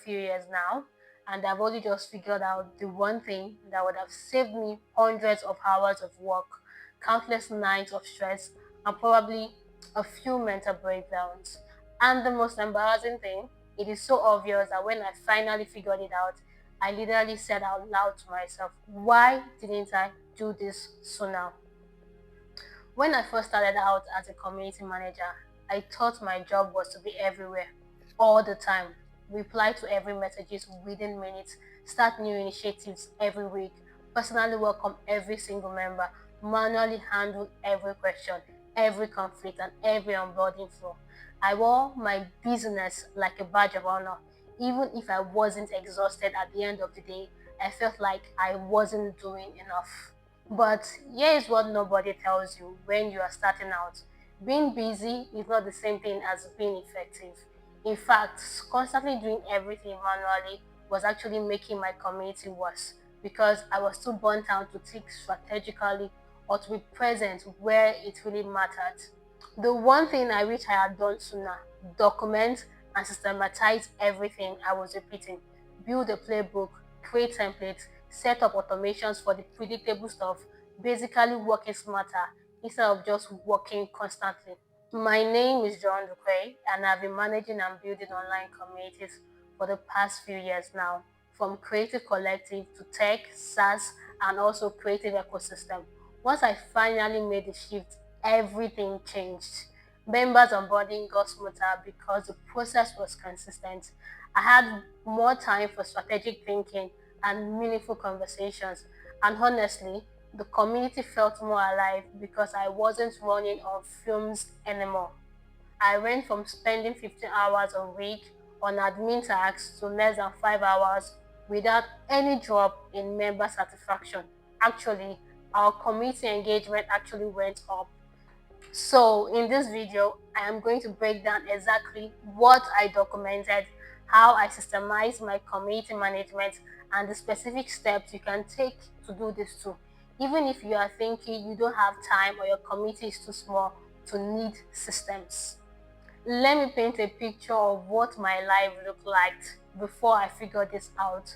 few years now, and I've only just figured out the one thing that would have saved me hundreds of hours of work, countless nights of stress, and probably a few mental breakdowns. And the most embarrassing thing, it is so obvious that when I finally figured it out, I literally said out loud to myself, why didn't I do this sooner? When I first started out as a community manager, I thought my job was to be everywhere, all the time, reply to every messages within minutes, start new initiatives every week, personally welcome every single member, manually handle every question, every conflict, and every onboarding flow. I wore my business like a badge of honor. Even if I wasn't exhausted at the end of the day, I felt like I wasn't doing enough. But here is what nobody tells you when you are starting out. Being busy is not the same thing as being effective. In fact, constantly doing everything manually was actually making my community worse because I was too burnt out to think strategically or to be present where it really mattered. The one thing I wish I had done sooner, document and systematize everything I was repeating. Build a playbook, create templates, set up automations for the predictable stuff, basically working smarter instead of just working constantly. My name is John Duque, and I've been managing and building online communities for the past few years now, from creative collective to tech, SaaS, and also creative ecosystem. Once I finally made the shift, everything changed. Members onboarding got smoother because the process was consistent. I had more time for strategic thinking and meaningful conversations. And honestly, the community felt more alive because I wasn't running on fumes anymore. I went from spending 15 hours a week on admin tasks to less than 5 hours without any drop in member satisfaction. Actually, our community engagement actually went up. So in this video, I am going to break down exactly what I documented, how I systemized my community management, and the specific steps you can take to do this too. Even if you are thinking you don't have time or your community is too small to need systems. Let me paint a picture of what my life looked like before I figured this out.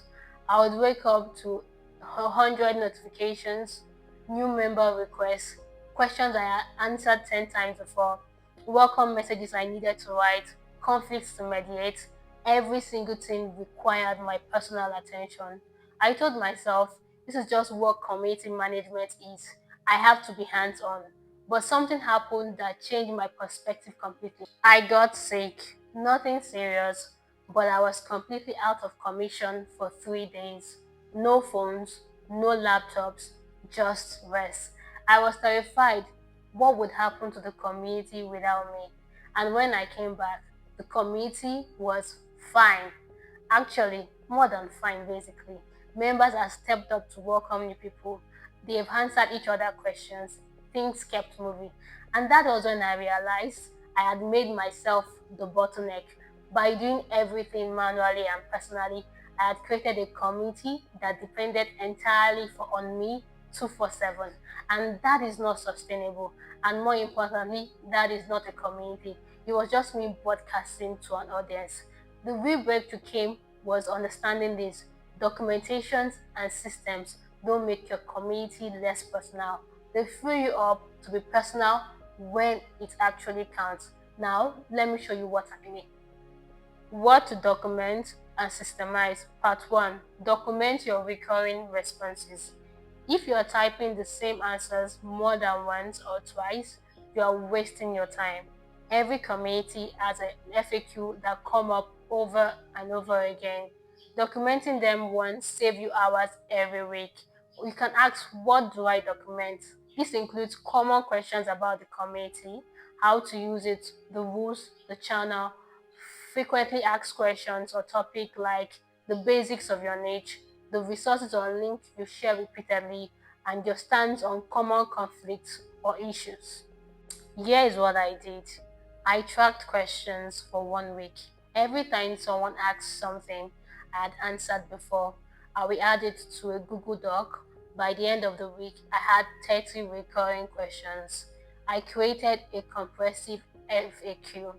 I would wake up to 100 notifications, new member requests, questions I had answered 10 times before, welcome messages I needed to write, conflicts to mediate. Every single thing required my personal attention. I told myself, this is just what community management is. I have to be hands on. But something happened that changed my perspective completely. I got sick, nothing serious, but I was completely out of commission for 3 days. No phones, no laptops, just rest. I was terrified. What would happen to the community without me? And when I came back, the community was fine. Actually, more than fine, basically. Members have stepped up to welcome new people. They've answered each other questions. Things kept moving. And that was when I realized I had made myself the bottleneck. By doing everything manually and personally, I had created a community that depended entirely on me 247. And that is not sustainable. And more importantly, that is not a community. It was just me broadcasting to an audience. The real breakthrough came was understanding this. Documentations and systems don't make your community less personal. They free you up to be personal when it actually counts. Now, let me show you what I mean. What to document and systemize. Part 1. Document your recurring responses. If you are typing the same answers more than once or twice, you are wasting your time. Every community has an FAQ that come up over and over again. Documenting them once save you hours every week. You can ask, what do I document? This includes common questions about the community, how to use it, the rules, the channel, frequently asked questions or topic like the basics of your niche, the resources or links you share repeatedly, and your stance on common conflicts or issues. Here is what I did. I tracked questions for 1 week. Every time someone asked something I had answered before, I will add it to a Google Doc. By the end of the week, I had 30 recurring questions. I created a comprehensive FAQ,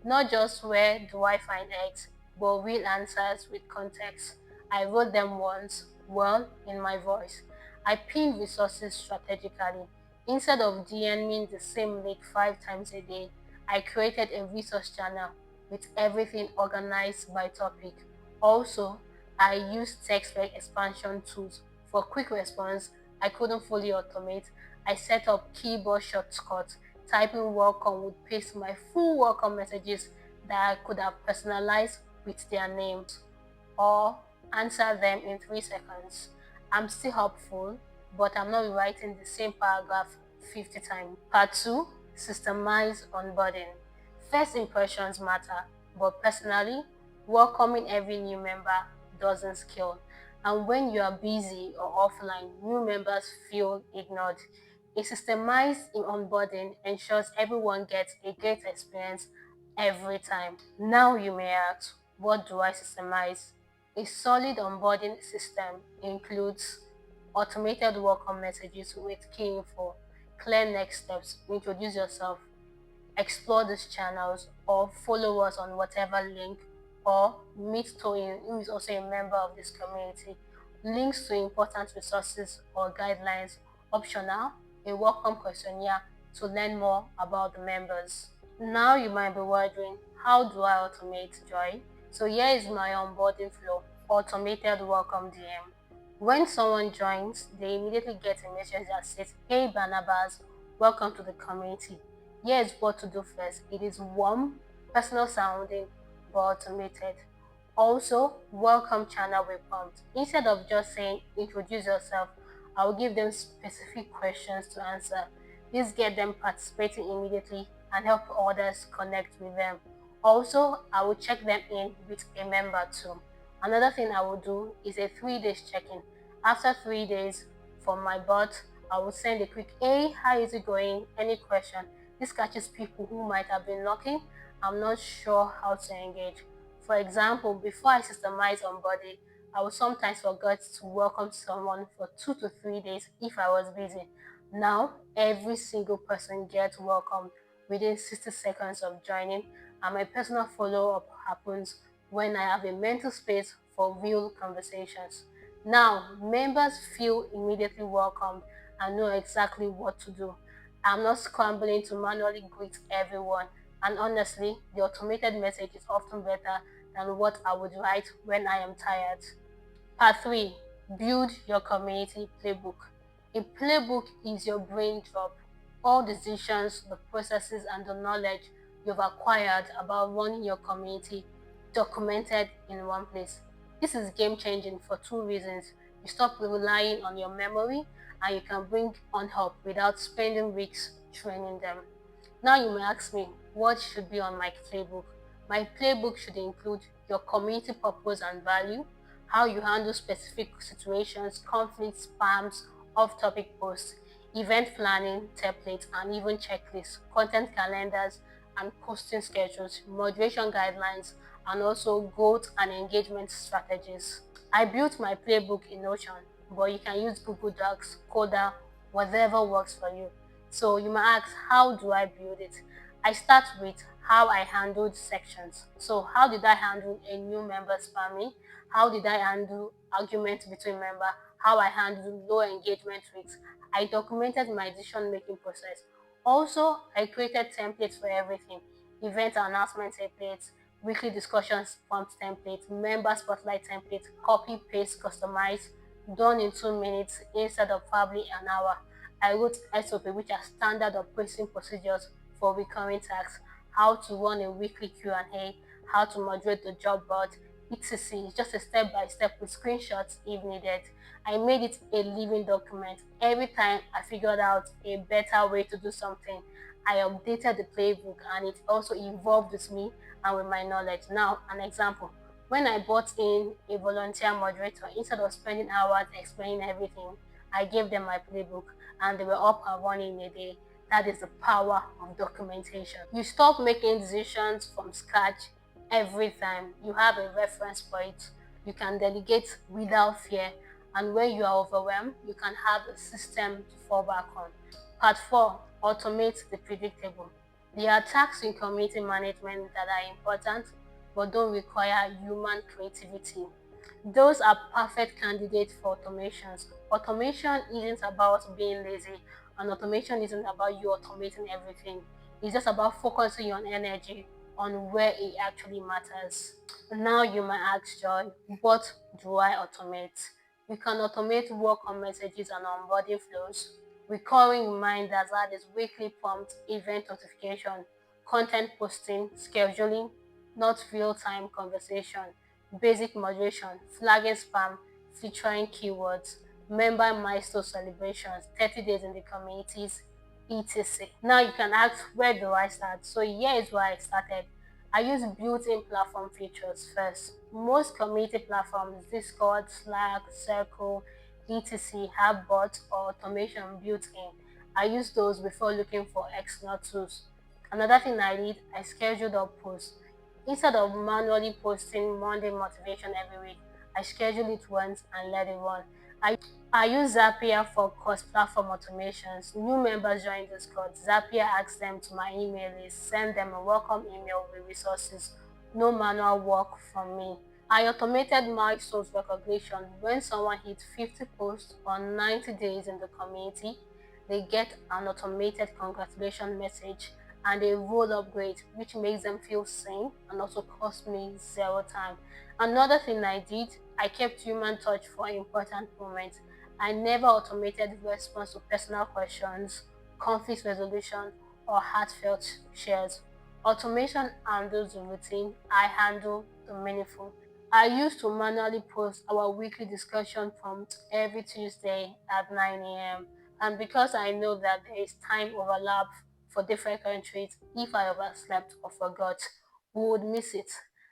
not just where do I find X, but real answers with context. I wrote them once, well, in my voice. I pinned resources strategically. Instead of DMing the same link 5 times a day, I created a resource channel with everything organized by topic. Also, I used text-based expansion tools. For quick response, I couldn't fully automate. I set up keyboard shortcuts. Typing welcome would paste my full welcome messages that I could have personalized with their names or answer them in 3 seconds. I'm still hopeful, but I'm not rewriting the same paragraph 50 times. Part 2, Systemize Onboarding. First impressions matter, but personally, welcoming every new member doesn't scale. And when you are busy or offline, new members feel ignored. A systemized onboarding ensures everyone gets a great experience every time. Now you may ask, what do I systemize? A solid onboarding system includes automated welcome messages with key info, clear next steps, introduce yourself, explore these channels, or follow us on whatever link, or meet Toyin, who is also a member of this community. Links to important resources or guidelines, optional, a welcome questionnaire to learn more about the members. Now you might be wondering, how do I automate Joy? So here is my onboarding flow, automated welcome DM. When someone joins, they immediately get a message that says, "Hey Barnabas, welcome to the community. Here's what to do first." It is warm, personal sounding, but automated. Also, welcome channel with prompt. Instead of just saying introduce yourself, I will give them specific questions to answer. This get them participating immediately and help others connect with them. Also, I will check them in with a member too. Another thing I will do is a 3 days check-in. After 3 days from my bot, I will send a quick, "Hey, how is it going? Any question?" This catches people who might have been knocking. I'm not sure how to engage. For example, before I systemize onboarding, I would sometimes forget to welcome someone for 2 to 3 days if I was busy. Now, every single person gets welcomed within 60 seconds of joining, and my personal follow up happens when I have a mental space for real conversations. Now, members feel immediately welcomed and know exactly what to do. I'm not scrambling to manually greet everyone, and honestly, the automated message is often better than what I would write when I am tired. Part 3, build your community playbook. A playbook is your brain drop. All decisions, the processes, and the knowledge you've acquired about running your community documented in one place. This is game changing for 2 reasons. You stop relying on your memory and you can bring on help without spending weeks training them. Now you may ask me, what should be on my playbook? My playbook should include your community purpose and value, how you handle specific situations, conflicts, spams, off-topic posts, event planning, templates, and even checklists, content calendars, and posting schedules, moderation guidelines, and also growth and engagement strategies. I built my playbook in Notion, but you can use Google Docs, Coda, whatever works for you. So you might ask, how do I build it? I start with how I handled sections. So how did I handle a new member spamming? How did I handle arguments between members? How I handled low engagement rates? I documented my decision-making process. Also, I created templates for everything. Event announcement templates, weekly discussions prompt templates, member spotlight templates, copy, paste, customize, done in 2 minutes instead of probably an hour. I wrote SOP, which are standard operating procedures for recurring tasks, how to run a weekly Q&A, how to moderate the job board, etc. It's just a step-by-step with screenshots if needed. I made it a living document. Every time I figured out a better way to do something, I updated the playbook and it also evolved with me and with my knowledge. Now, an example. When I brought in a volunteer moderator, instead of spending hours explaining everything, I gave them my playbook and they were up and running in a day. That is the power of documentation. You stop making decisions from scratch every time. You have a reference point. You can delegate without fear. And when you are overwhelmed, you can have a system to fall back on. Part 4, automate the predictable. There are tasks in community management that are important, but don't require human creativity. Those are perfect candidates for automations. Automation isn't about being lazy, and automation isn't about you automating everything. It's just about focusing your energy on where it actually matters. Now you might ask, Joy, what do I automate? We can automate work on messages and onboarding flows, recurring reminders, that is weekly prompt, event notification, content posting, scheduling, not real-time conversation, basic moderation, flagging spam, featuring keywords, member milestone celebrations, 30 days in the communities, etc. Now you can ask, where do I start? So here is where I started. I use built-in platform features first. Most community platforms, Discord, Slack, Circle, etc., have bots or automation built in. I use those before looking for external tools. Another thing I did, I scheduled up posts. Instead of manually posting Monday motivation every week, I schedule it once and let it run. I use Zapier for cross-platform automations. New members join Discord. Zapier asks them to my email list, send them a welcome email with resources. No manual work from me. I automated milestones recognition. When someone hits 50 posts or 90 days in the community, they get an automated congratulation message and a role upgrade, which makes them feel seen and also cost me zero time. Another thing I did, I kept human touch for important moments. I never automated response to personal questions, conflict resolution, or heartfelt shares. Automation handles the routine, I handle the meaningful. I used to manually post our weekly discussion prompt every Tuesday at 9 a.m. And because I know that there is time overlap for different countries, if I overslept or forgot, we would miss it.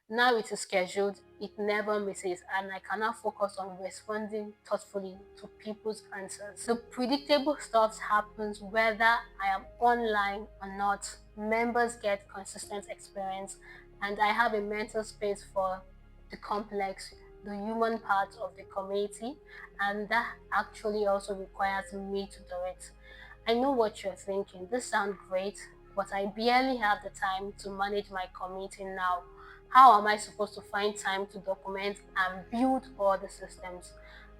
Now it is scheduled, it never misses, and I can now focus on responding thoughtfully to people's answers. The predictable stuff happens whether I am online or not. Members get consistent experience, and I have a mental space for the complex, the human part of the community, and that actually also requires me to do it. I know what you're thinking. This sounds great, but I barely have the time to manage my community now. How am I supposed to find time to document and build all the systems?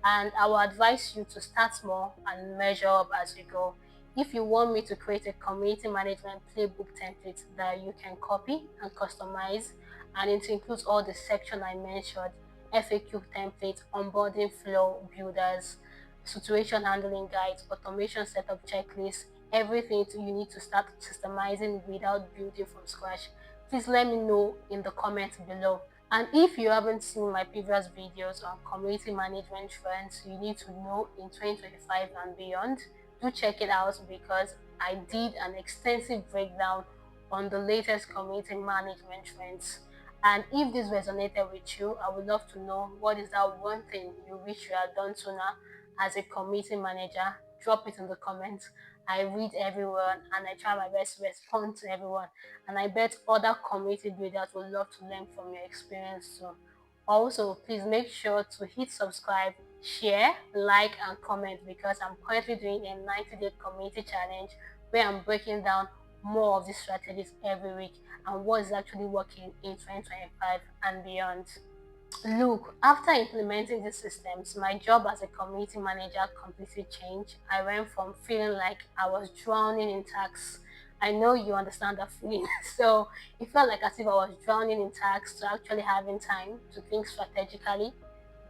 And I will advise you to start small and measure up as you go. If you want me to create a community management playbook template that you can copy and customize, and it includes all the section I mentioned, FAQ templates, onboarding flow builders, situation handling guides, automation setup checklists, everything you need to start systemizing without building from scratch, please let me know in the comments below. And if you haven't seen my previous videos on community management trends you need to know in 2025 and beyond, do check it out because I did an extensive breakdown on the latest community management trends. And if this resonated with you, I would love to know, what is that one thing you wish you had done sooner as a community manager? Drop it in the comments. I read everyone and I try my best to respond to everyone. And I bet other community builders would love to learn from your experience too. Also, please make sure to hit subscribe, share, like, and comment because I'm currently doing a 90-day community challenge where I'm breaking down more of these strategies every week and what is actually working in 2025 and beyond. Look, after implementing these systems, my job as a community manager completely changed. I went from feeling like I was drowning in tasks. I know you understand that feeling. So it felt like as if I was drowning in tasks to actually having time to think strategically,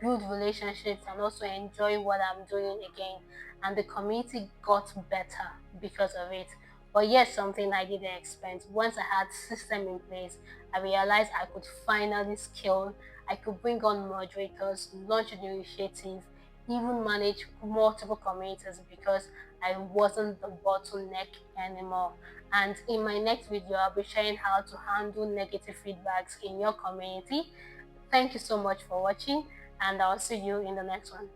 build relationships, and also enjoy what I'm doing again. And the community got better because of it. But yes, something I didn't expect. Once I had system in place, I realized I could finally scale. I could bring on moderators, launch a new initiative, even manage multiple communities because I wasn't the bottleneck anymore. And in my next video, I'll be sharing how to handle negative feedbacks in your community. Thank you so much for watching, and I'll see you in the next one.